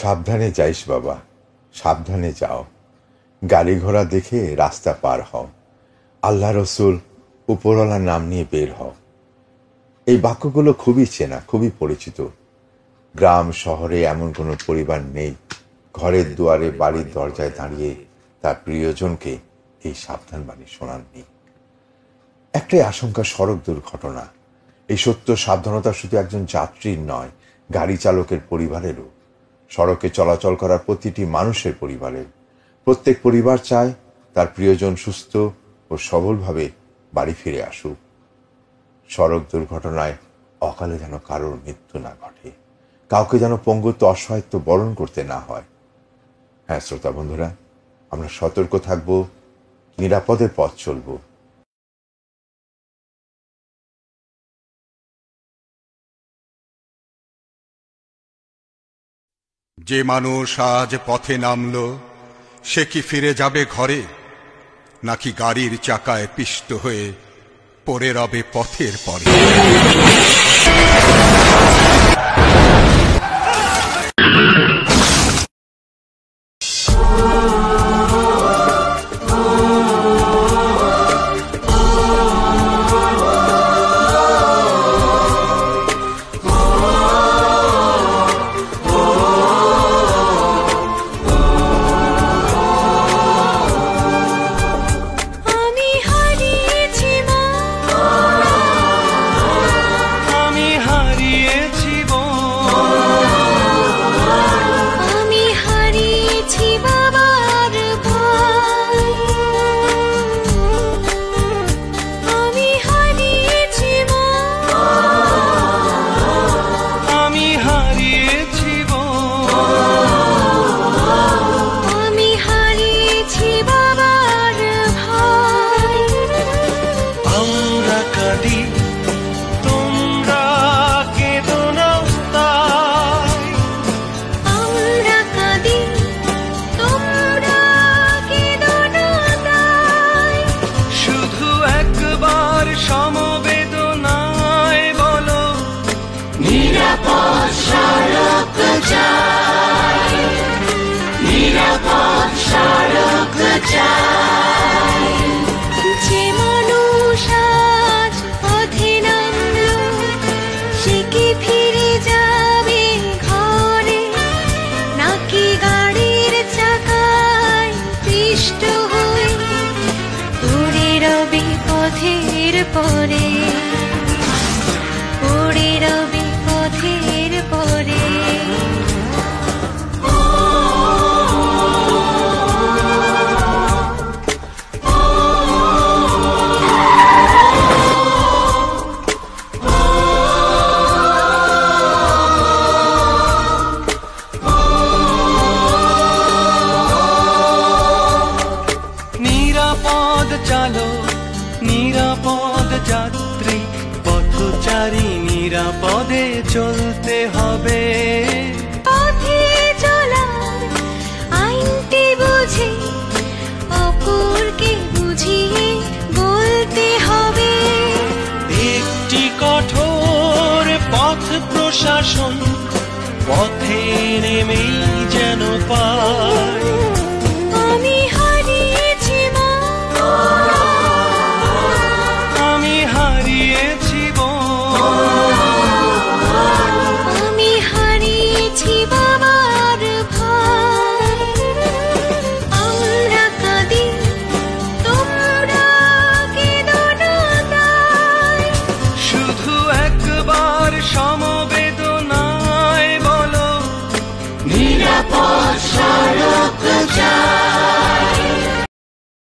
সাবধানে যাইস বাবা, সাবধানে যাও, গাড়ি ঘোড়া দেখে রাস্তা পার হও, আল্লাহ রসুল উপরওয়ালার নাম নিয়ে বের হও। এই বাক্যগুলো খুবই চেনা, খুবই পরিচিত। গ্রাম শহরে এমন কোনো পরিবার নেই ঘরের দুয়ারে বাড়ির দরজায় দাঁড়িয়ে তার প্রিয়জনকে এই সাবধান বাণী শোনাননি। একটাই আশঙ্কা, সড়ক দুর্ঘটনা। এই সত্য সাবধানতা শুধু একজন যাত্রীর নয়, গাড়ি চালকের পরিবারেরও। সড়কে চলাচল করা প্রতিটি মানুষের পরিবারের। প্রত্যেক পরিবার চায় তার প্রিয়জন সুস্থ ও সবলভাবে বাড়ি ফিরে আসুক। সড়ক দুর্ঘটনায় অকালে যেন কারোর মৃত্যু না ঘটে, কাউকে যেন পঙ্গুত্ব অসহায়ত্ব বরণ করতে না হয়। হ্যাঁ শ্রোতা বন্ধুরা, আমরা সতর্ক থাকব, নিরাপদে পথ চলব। যে মানুষ আজ পথে নামল, সে কি ফিরে যাবে ঘরে, নাকি গাড়ির চাকায় পিষ্ট হয়ে পড়ে রবে পথের পরে? যে মানুষ আজ পথে নামল, সে কি ফিরে যাবে ঘরে, নাকি গাড়ির চাকায় পিষ্ট হয়ে পড়ে রবে পথের পরে, পড়ে রবে পথের পরে। নিরাপদ যাত্রী পথচারী, নিরাপদে চলতে হবে। পথে চলার আইনটি বুঝে অপরকে বুঝিয়ে বলতে হবে। একটি কঠোর পথ প্রশাসন পথে নেমেই যেন পায়। আমি হারিয়েছি মা, আমি হারিয়েছি আমি হারিয়েছি বাবার ভাই। আমরা কাঁদি, তোমরা কেঁদো না তাই। শুধু একবার সমবেদনায় বলো নিরাপদ।